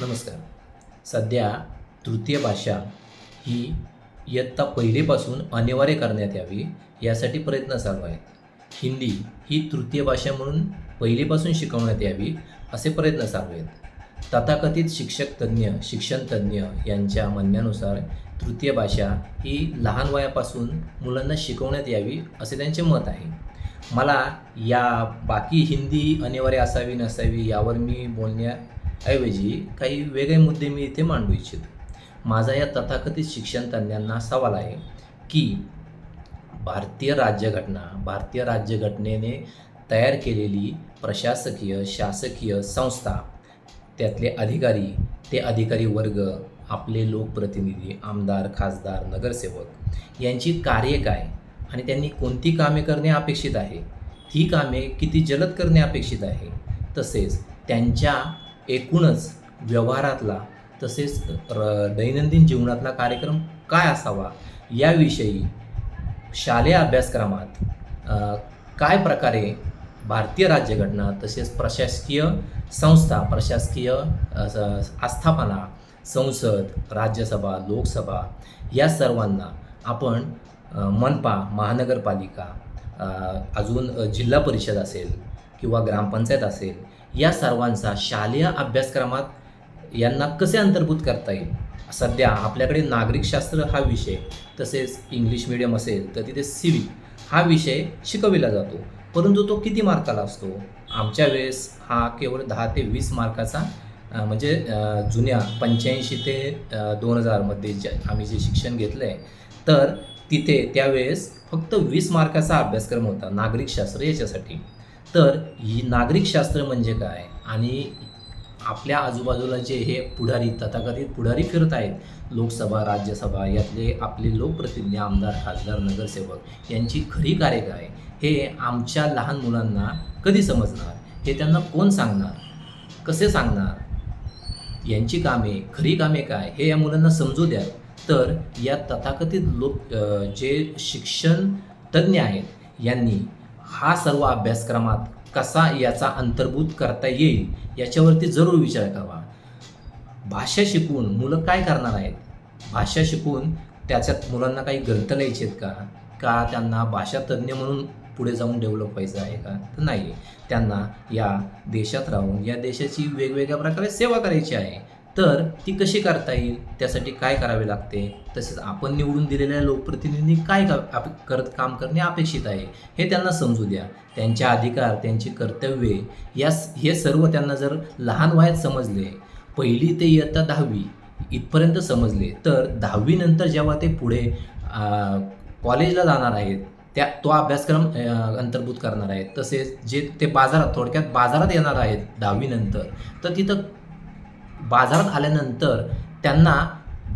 नमस्कार. सध्या तृतीय भाषा ही इयत्ता पहिलीपासून अनिवार्य करण्यात यावी यासाठी प्रयत्न चालू आहेत. हिंदी ही तृतीय भाषा म्हणून पहिलीपासून शिकवण्यात यावी असे प्रयत्न चालू आहेत. तथाकथित शिक्षण तज्ज्ञ यांच्या म्हणण्यानुसार तृतीय भाषा ही लहान वयापासून मुलांना शिकवण्यात यावी असे त्यांचे मत आहे. मला या बाकी हिंदी अनिवार्य असावी नसावी यावर मी बोलण्याऐवजी काही वेगळे मुद्दे मी इथे मांडू इच्छितो. माझा या तथाकथित शिक्षण तज्ज्ञांना सवाल आहे की भारतीय राज्यघटनेने तयार केलेली प्रशासकीय शासकीय संस्था, त्यातले अधिकारी वर्ग, आपले लोकप्रतिनिधी, आमदार, खासदार, नगरसेवक यांची कार्ये काय आणि त्यांनी कोणती कामे करणे अपेक्षित आहे, ती कामे किती जलद करणे अपेक्षित आहे, तसेच त्यांच्या एकूणच व्यवहारातला तसेच दैनंदिन जीवनातला कार्यक्रम काय असावा याविषयी शालेय अभ्यासक्रमात काय प्रकारे भारतीय राज्यघटना तसेच प्रशासकीय संस्था, प्रशासकीय आस्थापना, संसद, राज्यसभा, लोकसभा या सर्वांना आपण मनपा, महानगरपालिका, अजून जिल्हा परिषद असेल किंवा ग्रामपंचायत असेल, या सर्वांचा शालेय अभ्यासक्रमात यांना कसे अंतर्भूत करता येईल. सध्या आपल्याकडे नागरिकशास्त्र हा विषय तसेच इंग्लिश मीडियम असेल तर तिथे सिविक हा विषय शिकविला जातो, परंतु तो किती मार्काला असतो. आमच्या वेळेस हा केवळ 10 ते 20 मार्काचा म्हणजे जुन्या 85 ते 2000मध्ये आम्ही जे शिक्षण घेतलं आहे तर तिथे त्यावेळेस फक्त 20 मार्काचा अभ्यासक्रम होता नागरिकशास्त्र याच्यासाठी. तर ही नागरिकशास्त्र म्हणजे काय आणि आपल्या आजूबाजूला जे हे तथाकथित पुढारी फिरत आहेत, लोकसभा, राज्यसभा यातले आपले लोकप्रतिनिधी, आमदार, खासदार, नगरसेवक यांची खरी कार्य काय हे आमच्या लहान मुलांना कधी समजणार, हे त्यांना कोण सांगणार, कसे सांगणार, यांची खरी कामे काय हे या मुलांना समजू द्या. तर या तथाकथित जे शिक्षण तज्ज्ञ आहेत यांनी हा सर्व अभ्यासक्रमात कसा याचा अंतर्भूत करता येईल याच्यावरती जरूर विचार करावा. भाषा शिकून मुलं काय करणार आहेत, भाषा शिकून त्याच्यात मुलांना काही ग्रंथालयाचे आहेत का त्यांना भाषा तज्ज्ञ म्हणून पुढे जाऊन डेव्हलप व्हायचं आहे का, तर नाही. त्यांना या देशात राहून या देशाची वेगवेगळ्या प्रकारे सेवा करायची आहे. तर ती कशी करता येईल, त्यासाठी काय करावे लागते, तसेच आपण निवडून दिलेल्या लोकप्रतिनिधींनी काय काम करणे अपेक्षित आहे हे त्यांना समजू द्या. त्यांचे अधिकार, त्यांची कर्तव्ये हे सर्व त्यांना जर लहान वयात समजले, पहिली ते इयत्ता 10वी इथपर्यंत समजले, तर 10वी नंतर जेव्हा ते पुढे कॉलेजला जाणार आहेत तो अभ्यासक्रम अंतर्भूत करणार आहेत, तसेच जे ते थोडक्यात बाजारात येणार आहेत 10वी नंतर, तर तिथं बाजारात आल्यानंतर त्यांना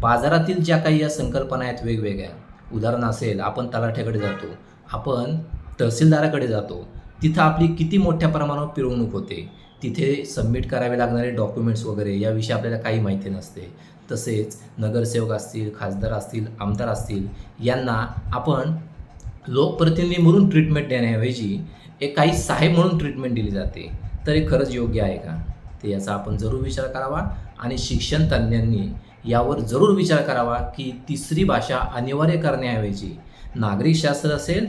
बाजारातील ज्या काही या संकल्पना आहेत वेगवेगळ्या, उदाहरण असेल आपण तलाठ्याकडे जातो, आपण तहसीलदाराकडे जातो, तिथं आपली किती मोठ्या प्रमाणावर पिळवणूक होते, तिथे सबमिट करावे लागणारे डॉक्युमेंट्स वगैरे याविषयी आपल्याला काही माहिती नसते. तसेच नगरसेवक असतील, खासदार असतील, आमदार असतील यांना आपण लोकप्रतिनिधी म्हणून ट्रीटमेंट देण्याऐवजी काही साहेब म्हणून ट्रीटमेंट दिली जाते. तर हे खरंच योग्य आहे का, ते याचा आपण जरूर विचार करावा आणि शिक्षण तज्ज्ञांनी यावर जरूर विचार करावा की तिसरी भाषा अनिवार्य करण्याऐवजी नागरिकशास्त्र असेल,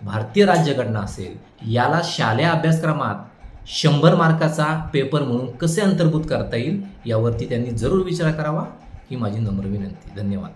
भारतीय राज्यघटना असेल, याला शालेय अभ्यासक्रमात 100 मार्काचा पेपर म्हणून कसे अंतर्भूत करता येईल यावरती त्यांनी जरूर विचार करावा ही माझी नम्र विनंती. धन्यवाद.